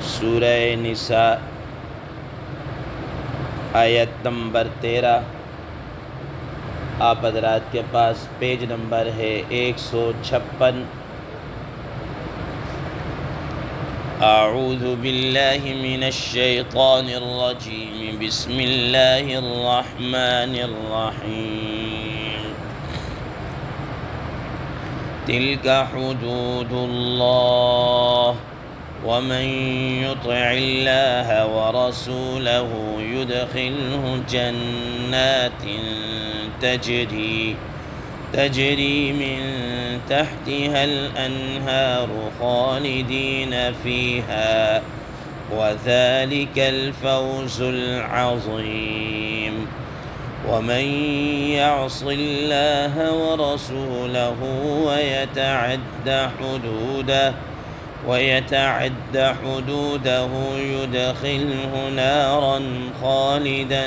سورہ نساء آیت نمبر 13 آپ حضرات کے پاس پیج نمبر ہے 156۔ اعوذ باللہ من الشیطان الرجیم، بسم اللہ الرحمن الرحیم۔ تلک حدود اللہ ومن يطع الله ورسوله يدخله جنات تجري من تحتها الأنهار خالدين فيها وذلك الفوز العظيم۔ ومن يعص الله ورسوله ويتعد حدوده يدخله نارا خالدا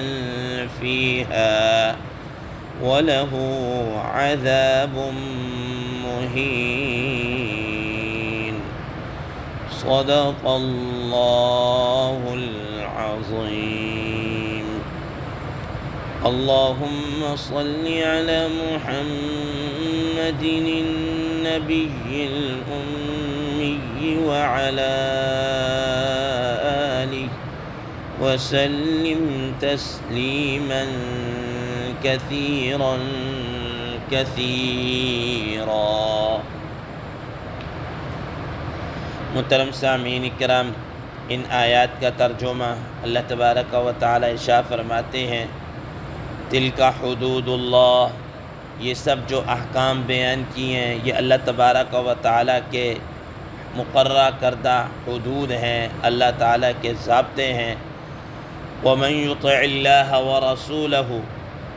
فيها وله عذاب مهين۔ صدق الله العظيم۔ اللهم صل على محمد النبي الأمي وعلى آله وسلم تسليما كثيرا كثيرا۔ محترم سامعین کرام، ان آیات کا ترجمہ اللہ تبارک و تعالی ارشاد فرماتے ہیں، تلک حدود اللہ، یہ سب جو احکام بیان کیے ہیں یہ اللہ تبارک و تعالی کے مقررہ کردہ حدود ہیں، اللہ تعالیٰ کے ضابطے ہیں۔ وَمَن يُطِعِ اللَّهَ وَرَسُولَهُ،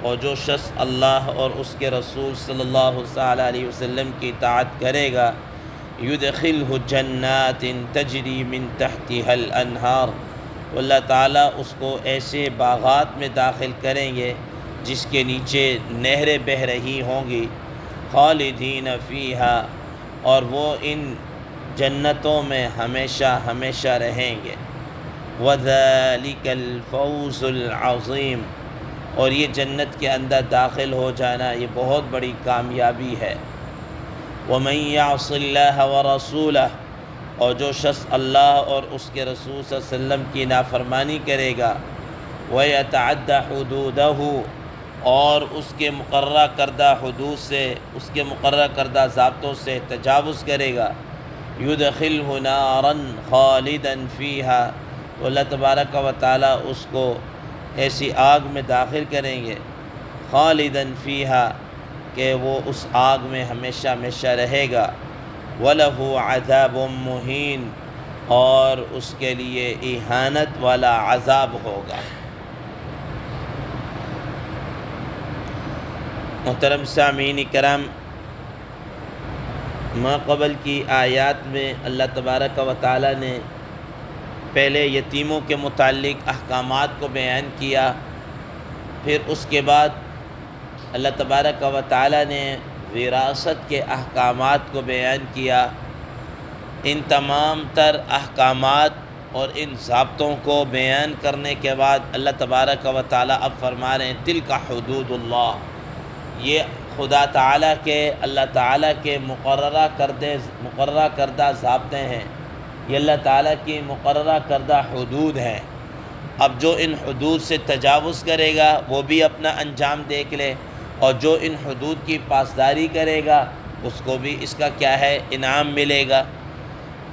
اور جو شخص اللہ اور اس کے رسول صلی اللہ علیہ وسلم کی اطاعت کرے گا، يُدْخِلْهُ جَنَّاتٍ تَجْرِي مِن تَحْتِهَا الْأَنْهَارُ، اللہ تعالیٰ اس کو ایسے باغات میں داخل کریں گے جس کے نیچے نہریں بہہ رہی ہوں گی، خالدین فیہا، اور وہ ان جنتوں میں ہمیشہ ہمیشہ رہیں گے۔ وَذَلِكَ الْفَوْزُ الْعَظِيمُ، اور یہ جنت کے اندر داخل ہو جانا یہ بہت بڑی کامیابی ہے۔ وَمَن يَعْصِ اللَّهَ وَرَسُولَهُ، اور جو شخص اللہ اور اس کے رسول صلی اللہ علیہ وسلم کی نافرمانی کرے گا، وَيَتَعَدَّ حُدُودَهُ، اور اس کے مقررہ کردہ حدود سے، اس کے مقررہ کردہ ضابطوں سے تجاوز کرے گا، يُدْخِلْهُ نَارًا خَالِدًا فِيهَا، تو اللہ تبارک و تعالیٰ اس کو ایسی آگ میں داخل کریں گے، خالداً فیہا، کہ وہ اس آگ میں ہمیشہ ہمیشہ رہے گا، وَلَهُ عَذَابٌ مُّهِينٌ، اور اس کے لیے اہانت والا عذاب ہوگا۔ محترم سامعین کرام، ما قبل کی آیات میں اللہ تبارک و تعالیٰ نے پہلے یتیموں کے متعلق احکامات کو بیان کیا، پھر اس کے بعد اللہ تبارک و تعالیٰ نے وراثت کے احکامات کو بیان کیا۔ ان تمام تر احکامات اور ان ضابطوں کو بیان کرنے کے بعد اللہ تبارک و تعالیٰ اب فرما رہے ہیں، تلک حدود اللہ، یہ خدا تعالیٰ کے، اللہ تعالیٰ کے مقررہ کردہ ضابطے ہیں، یہ اللہ تعالیٰ کی مقررہ کردہ حدود ہیں۔ اب جو ان حدود سے تجاوز کرے گا وہ بھی اپنا انجام دیکھ لے، اور جو ان حدود کی پاسداری کرے گا اس کو بھی اس کا کیا ہے، انعام ملے گا۔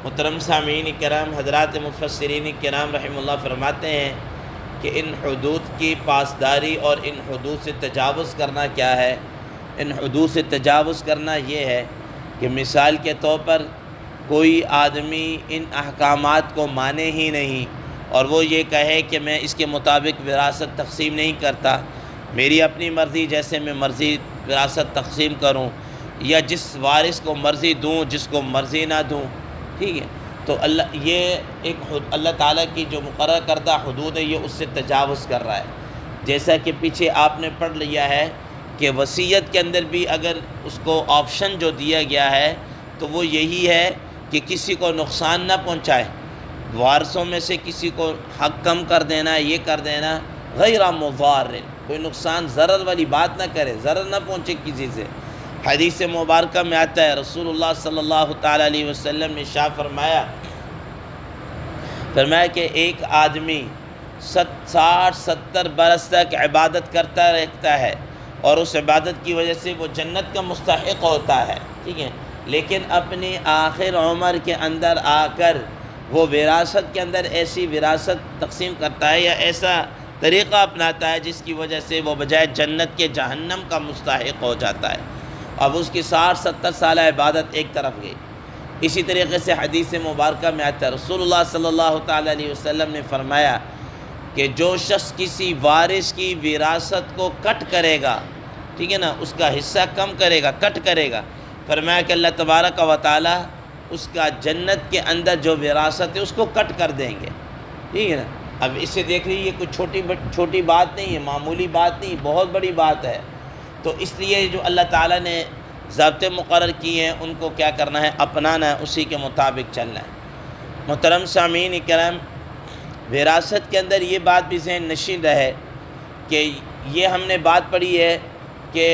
محترم سامعین کرام، حضرات مفسرین کرام رحمہ اللہ فرماتے ہیں کہ ان حدود کی پاسداری اور ان حدود سے تجاوز کرنا کیا ہے؟ ان حدود سے تجاوز کرنا یہ ہے کہ مثال کے طور پر کوئی آدمی ان احکامات کو مانے ہی نہیں اور وہ یہ کہے کہ میں اس کے مطابق وراثت تقسیم نہیں کرتا، میری اپنی مرضی، جیسے میں مرضی وراثت تقسیم کروں، یا جس وارث کو مرضی دوں جس کو مرضی نہ دوں، ٹھیک ہے، تو یہ ایک اللہ تعالیٰ کی جو مقرر کردہ حدود ہے یہ اس سے تجاوز کر رہا ہے۔ جیسا کہ پیچھے آپ نے پڑھ لیا ہے کہ وصیت کے اندر بھی اگر اس کو آپشن جو دیا گیا ہے تو وہ یہی ہے کہ کسی کو نقصان نہ پہنچائے، وارثوں میں سے کسی کو حق کم کر دینا، یہ کر دینا، غیر مضار، کوئی نقصان ضرر والی بات نہ کرے، ضرر نہ پہنچے کسی سے۔ حدیث مبارکہ میں آتا ہے رسول اللہ صلی اللہ تعالیٰ علیہ وسلم نے ارشاد فرمایا کہ ایک آدمی 60-70 برس تک عبادت کرتا رہتا ہے اور اس عبادت کی وجہ سے وہ جنت کا مستحق ہوتا ہے، ٹھیک ہے، لیکن اپنی آخر عمر کے اندر آ کر وہ وراثت کے اندر ایسی وراثت تقسیم کرتا ہے یا ایسا طریقہ اپناتا ہے جس کی وجہ سے وہ بجائے جنت کے جہنم کا مستحق ہو جاتا ہے۔ اب اس کی 60-70 سالہ عبادت ایک طرف گئی۔ اسی طریقے سے حدیث مبارکہ میں آتا ہے رسول اللہ صلی اللہ تعالیٰ علیہ وسلم نے فرمایا کہ جو شخص کسی وارث کی وراثت کو کٹ کرے گا، ٹھیک ہے نا، اس کا حصہ کم کرے گا، کٹ کرے گا، فرمایا کہ اللہ تبارک و تعالیٰ اس کا جنت کے اندر جو وراثت ہے اس کو کٹ کر دیں گے، ٹھیک ہے نا۔ اب اس سے دیکھ لیجیے، یہ کوئی چھوٹی بات نہیں ہے، معمولی بات نہیں، بہت بڑی بات ہے۔ تو اس لیے جو اللہ تعالیٰ نے ضابطے مقرر کیے ہیں ان کو کیا کرنا ہے، اپنانا ہے، اسی کے مطابق چلنا ہے۔ محترم سامعین کرام، وراثت کے اندر یہ بات بھی ذہن نشین رہے کہ یہ ہم نے بات پڑھی ہے کہ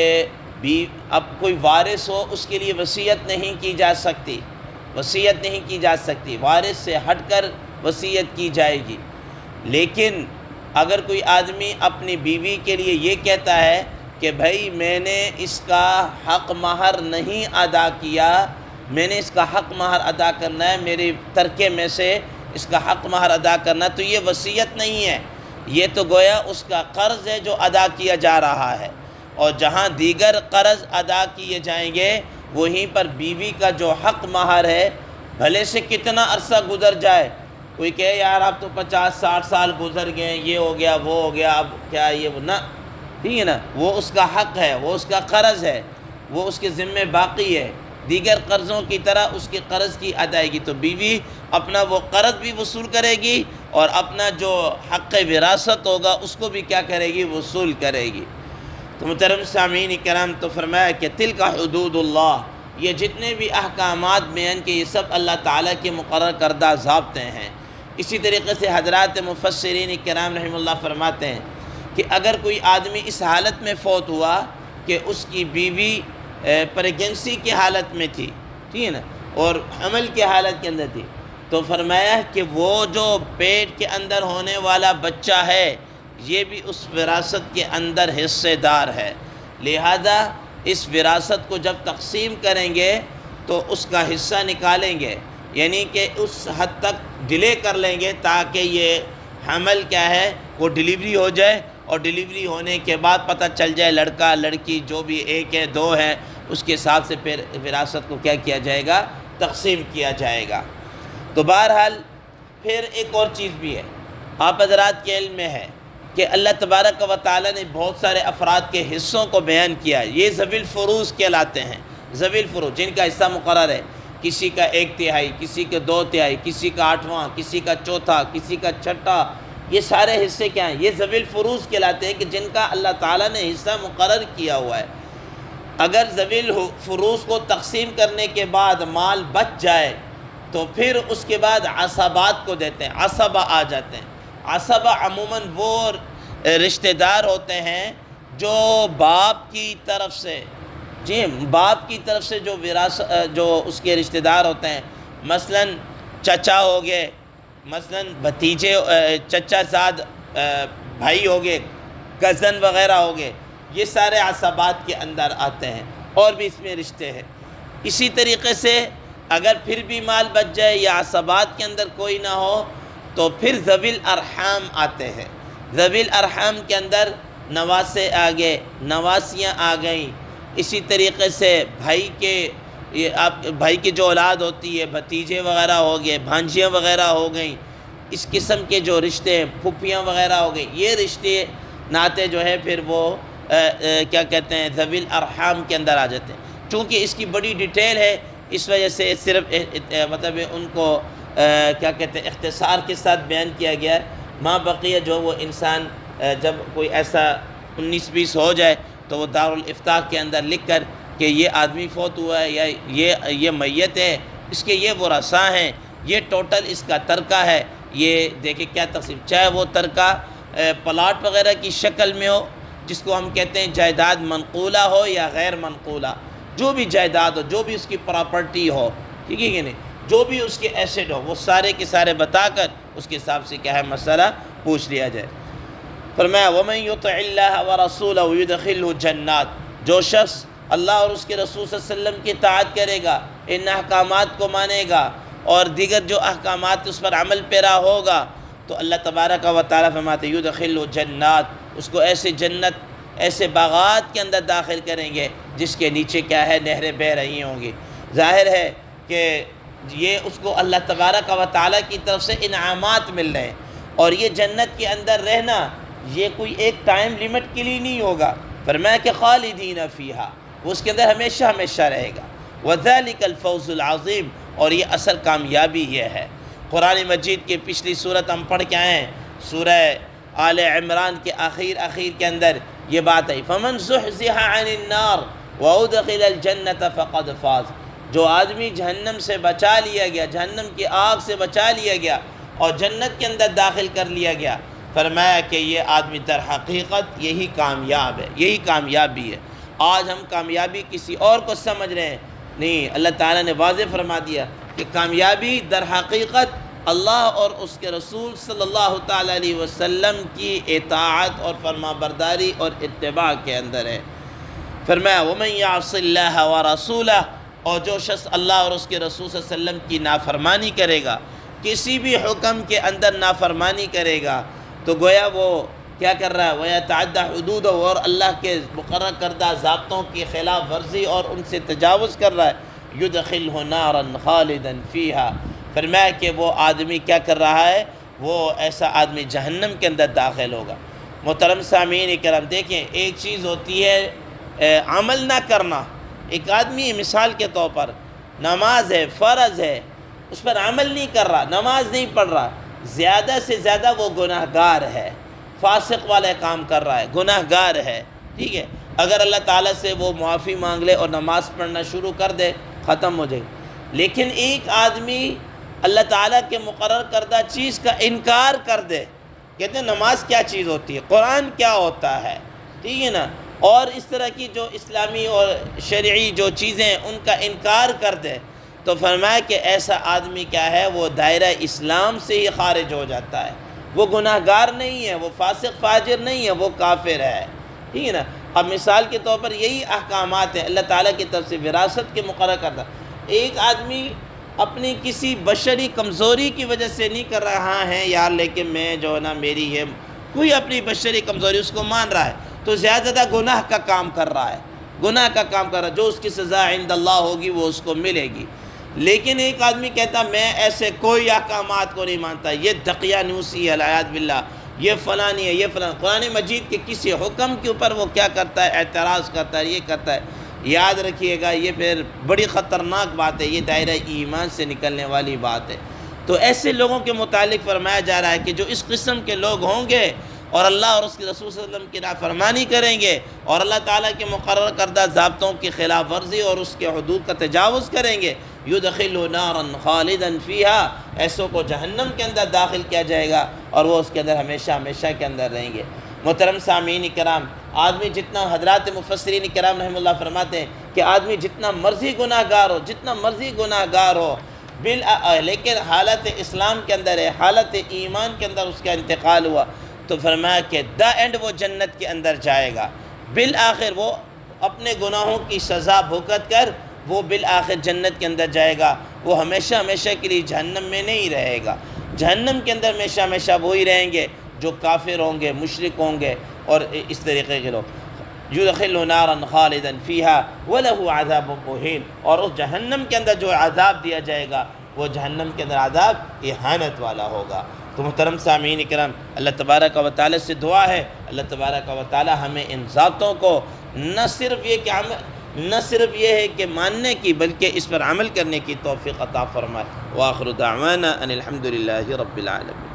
اب کوئی وارث ہو اس کے لیے وصیت نہیں کی جا سکتی، وصیت نہیں کی جا سکتی، وارث سے ہٹ کر وصیت کی جائے گی۔ لیکن اگر کوئی آدمی اپنی بیوی کے لیے یہ کہتا ہے کہ بھائی میں نے اس کا حق مہر نہیں ادا کیا، میں نے اس کا حق مہر ادا کرنا ہے، میرے ترکے میں سے اس کا حق مہر ادا کرنا، تو یہ وصیت نہیں ہے، یہ تو گویا اس کا قرض ہے جو ادا کیا جا رہا ہے۔ اور جہاں دیگر قرض ادا کیے جائیں گے وہیں پر بیوی کا جو حق مہر ہے، بھلے سے کتنا عرصہ گزر جائے، کوئی کہے یار اب تو 50-60 سال گزر گئے، یہ ہو گیا وہ ہو گیا، اب کیا یہ نہ، ٹھیک ہے نا، وہ اس کا حق ہے، وہ اس کا قرض ہے، وہ اس کے ذمہ باقی ہے، دیگر قرضوں کی طرح اس کے قرض کی ادائیگی، تو بیوی اپنا وہ قرض بھی وصول کرے گی اور اپنا جو حق وراثت ہوگا اس کو بھی کیا کرے گی، وصول کرے گی۔ تو محترم سامعین کرام، تو فرمایا کہ تلک حدود اللہ، یہ جتنے بھی احکامات بیان کے یہ سب اللہ تعالیٰ کے مقرر کردہ ضابطے ہیں۔ اسی طریقے سے حضرات مفسرین کرام رحمہ اللہ فرماتے ہیں کہ اگر کوئی آدمی اس حالت میں فوت ہوا کہ اس کی بیوی پریگنسی کی حالت میں تھی، ٹھیک ہے نا، اور حمل کی حالت کے اندر تھی، تو فرمایا کہ وہ جو پیٹ کے اندر ہونے والا بچہ ہے یہ بھی اس وراثت کے اندر حصے دار ہے، لہذا اس وراثت کو جب تقسیم کریں گے تو اس کا حصہ نکالیں گے، یعنی کہ اس حد تک ڈیلے کر لیں گے تاکہ یہ حمل کیا ہے وہ ڈیلیوری ہو جائے، اور ڈیلیوری ہونے کے بعد پتہ چل جائے لڑکا لڑکی جو بھی ایک ہے دو ہے، اس کے حساب سے پھر وراثت کو کیا کیا جائے گا، تقسیم کیا جائے گا۔ تو بہرحال پھر ایک اور چیز بھی ہے، آپ حضرات کے علم میں ہے کہ اللہ تبارک و تعالیٰ نے بہت سارے افراد کے حصوں کو بیان کیا، یہ ذوی الفروض کہلاتے ہیں، ذوی الفروض جن کا حصہ مقرر ہے، کسی کا 1/3، کسی کا 2/3، کسی کا 8واں، کسی کا 1/4، کسی کا 6واں، یہ سارے حصے کیا ہیں، یہ ذوی الفروض کہلاتے ہیں کہ جن کا اللہ تعالیٰ نے حصہ مقرر کیا ہوا ہے۔ اگر ذوی الفروض کو تقسیم کرنے کے بعد مال بچ جائے تو پھر اس کے بعد عصبات کو دیتے ہیں، عصبہ آ جاتے ہیں۔ عصبہ عموماً وہ رشتہ دار ہوتے ہیں جو باپ کی طرف سے، جی باپ کی طرف سے جو اس کے رشتہ دار ہوتے ہیں، مثلاً چچا ہو گئے، مثلاً بھتیجے، چچا زاد بھائی ہو گئے، کزن وغیرہ ہو گئے، یہ سارے عصبات کے اندر آتے ہیں، اور بھی اس میں رشتے ہیں۔ اسی طریقے سے اگر پھر بھی مال بچ جائے یا عصبات کے اندر کوئی نہ ہو تو پھر ذوی الارحام آتے ہیں۔ ذوی الارحام کے اندر نواسے آ گئے، نواسیاں آ گئیں، اسی طریقے سے بھائی کی جو اولاد ہوتی ہے، بھتیجے وغیرہ ہو گئے، بھانجیاں وغیرہ ہو گئیں، اس قسم کے جو رشتے ہیں، پھپھیاں وغیرہ ہو گئیں، یہ رشتے ناطے جو ہے پھر وہ کیا کہتے ہیں، ذوی الارحام کے اندر آ جاتے ہیں۔ چونکہ اس کی بڑی ڈیٹیل ہے اس وجہ سے صرف مطلب ان کو کیا کہتے ہیں اختصار کے ساتھ بیان کیا گیا ہے۔ ماں بقیہ جو وہ انسان جب کوئی ایسا 19-20 ہو جائے تو وہ دارالافتاء کے اندر لکھ کر کہ یہ آدمی فوت ہوا ہے یا یہ میت ہے، اس کے یہ ورثاء ہیں، یہ ٹوٹل اس کا ترکہ ہے۔ یہ دیکھیں کیا تقسیم، چاہے وہ ترکہ پلاٹ وغیرہ کی شکل میں ہو، جس کو ہم کہتے ہیں جائیداد منقولہ ہو یا غیر منقولہ، جو بھی جائیداد ہو، جو بھی اس کی پراپرٹی ہو، ٹھیک ہے کہ نہیں، جو بھی اس کے ایسیڈ ہو، وہ سارے کے سارے بتا کر اس کے حساب سے کیا ہے مسئلہ پوچھ لیا جائے۔ فرمایا وَمَن يُطِعِ اللَّهَ وَرَسُولَهُ يُدْخِلْهُ جَنَّاتٍ، جو شخص اللہ اور اس کے رسول صلی اللہ علیہ وسلم کی اطاعت کرے گا، ان احکامات کو مانے گا اور دیگر جو احکامات اس پر عمل پیرا ہوگا، تو اللہ تبارک و تعالیٰ فرماتے يُدْخِلْهُ جَنَّاتٍ، اس کو ایسے جنت، ایسے باغات کے اندر داخل کریں گے جس کے نیچے کیا ہے نہریں بہہ رہی ہوں گی۔ ظاہر ہے کہ یہ اس کو اللہ تبارک و تعالیٰ کی طرف سے انعامات مل رہے ہیں، اور یہ جنت کے اندر رہنا یہ کوئی ایک ٹائم لیمٹ کے لیے نہیں ہوگا، فرمایا کہ خالدین فیہا، وہ اس کے اندر ہمیشہ ہمیشہ رہے گا۔ وذالک الفوز العظیم، اور یہ اصل کامیابی یہ ہے۔ قرآن مجید کے پچھلی صورت ہم پڑھ کے آئے ہیں، سورہ آل عمران کے آخر کے اندر یہ بات ہے، فمن زحزح عن النار وادخل الجنۃ فقد فاز، جو آدمی جہنم سے بچا لیا گیا، جہنم کی آگ سے بچا لیا گیا اور جنت کے اندر داخل کر لیا گیا، فرمایا کہ یہ آدمی در حقیقت یہی کامیاب ہے، یہی کامیابی ہے۔ آج ہم کامیابی کسی اور کو سمجھ رہے ہیں، نہیں، اللہ تعالیٰ نے واضح فرما دیا کہ کامیابی در حقیقت اللہ اور اس کے رسول صلی اللہ تعالیٰ علیہ وسلم کی اطاعت اور فرما برداری اور اتباع کے اندر ہے۔ فرمایا وَمَن يَعْصِ اللَّهَ وَرَسُولَهُ، اور جو شخص اللہ اور اس کے رسول صلی اللہ علیہ وسلم کی نافرمانی کرے گا، کسی بھی حکم کے اندر نافرمانی کرے گا، تو گویا وہ کیا کر رہا ہے، وَيَتَعَدَّ حُدُودَهُ، اور اللہ کے مقرر کردہ ضابطوں کی خلاف ورزی اور ان سے تجاوز کر رہا ہے، يُدْخِلْهُ نَارًا خَالِدًا فِيهَا، فرمایا کہ وہ آدمی کیا کر رہا ہے، وہ ایسا آدمی جہنم کے اندر داخل ہوگا۔ محترم سامعین کرام، دیکھیں ایک چیز ہوتی ہے عمل نہ کرنا، ایک آدمی مثال کے طور پر نماز ہے، فرض ہے، اس پر عمل نہیں کر رہا، نماز نہیں پڑھ رہا، زیادہ سے زیادہ وہ گناہ گار ہے، فاسق والے کام کر رہا ہے، گناہ گار ہے، ٹھیک ہے۔ اگر اللہ تعالیٰ سے وہ معافی مانگ لے اور نماز پڑھنا شروع کر دے، ختم ہو جائے۔ لیکن ایک آدمی اللہ تعالیٰ کے مقرر کردہ چیز کا انکار کر دے، کہتے ہیں نماز کیا چیز ہوتی ہے، قرآن کیا ہوتا ہے، ٹھیک ہے نا، اور اس طرح کی جو اسلامی اور شرعی جو چیزیں ہیں ان کا انکار کر دے، تو فرمایا کہ ایسا آدمی کیا ہے، وہ دائرہ اسلام سے ہی خارج ہو جاتا ہے، وہ گناہ گار نہیں ہے، وہ فاسق فاجر نہیں ہے، وہ کافر ہے، ٹھیک ہے نا۔ اب مثال کے طور پر یہی احکامات ہیں اللہ تعالیٰ کی طرف سے وراثت کے مقرر کردہ۔ ایک آدمی اپنی کسی بشری کمزوری کی وجہ سے نہیں کر رہا ہے، یار لیکن میں جو ہے نا میری ہے، کوئی اپنی بشری کمزوری اس کو مان رہا ہے، تو زیادہ گناہ کا کام کر رہا ہے، گناہ کا کام کر رہا ہے، جو اس کی سزا عند اللہ ہوگی وہ اس کو ملے گی۔ لیکن ایک آدمی کہتا میں ایسے کوئی احکامات کو نہیں مانتا، یہ دقیانوسی ہے، العیاذ باللہ، یہ فلانی ہے، یہ فلان، قرآن مجید کے کسی حکم کے اوپر وہ کیا کرتا ہے، اعتراض کرتا ہے، یہ کرتا ہے، یاد رکھیے گا یہ پھر بڑی خطرناک بات ہے، یہ دائرہ ایمان سے نکلنے والی بات ہے۔ تو ایسے لوگوں کے متعلق فرمایا جا رہا ہے کہ جو اس قسم کے لوگ ہوں گے اور اللہ اور اس کے رسول صلی اللہ علیہ وسلم کی نافرمانی کریں گے اور اللہ تعالیٰ کے مقرر کردہ ضابطوں کی خلاف ورزی اور اس کے حدود کا تجاوز کریں گے، يُدْخِلُ نَارًا خَالِدًا فِيهَا، ایسوں کو جہنم کے اندر داخل کیا جائے گا اور وہ اس کے اندر ہمیشہ ہمیشہ کے اندر رہیں گے۔ محترم سامعین کرام، آدمی جتنا، حضرات مفسرین کرام رحمہ اللہ فرماتے ہیں کہ آدمی جتنا مرضی گناہ گار ہو، جتنا مرضی گناہ گار ہو، لیکن حالت اسلام کے اندر ہے، حالت ایمان کے اندر اس کا انتقال ہوا، تو فرمایا کہ دا اینڈ وہ جنت کے اندر جائے گا، بالآخر وہ اپنے گناہوں کی سزا بھگت کر وہ بالآخر جنت کے اندر جائے گا، وہ ہمیشہ ہمیشہ کے لیے جہنم میں نہیں رہے گا۔ جہنم کے اندر ہمیشہ ہمیشہ وہی رہیں گے جو کافر ہوں گے، مشرک ہوں گے اور اس طریقے کے لوگ۔ يُدْخِلُ نَارًا خَالِدًا فِيهَا وَلَهُ عَذَابٌ مُهِينٌ، اور اس جہنم کے اندر جو عذاب دیا جائے گا وہ جہنم کے اندر عذاب اہانت والا ہوگا۔ تو محترم سامعین کرام، اللہ تبارک و تعالیٰ سے دعا ہے اللہ تبارک و تعالیٰ ہمیں ان ذاتوں کو نہ صرف یہ ہے کہ ماننے کی بلکہ اس پر عمل کرنے کی توفیق عطا فرمائے۔ وآخر دعوانا ان الحمد للہ رب العالمین۔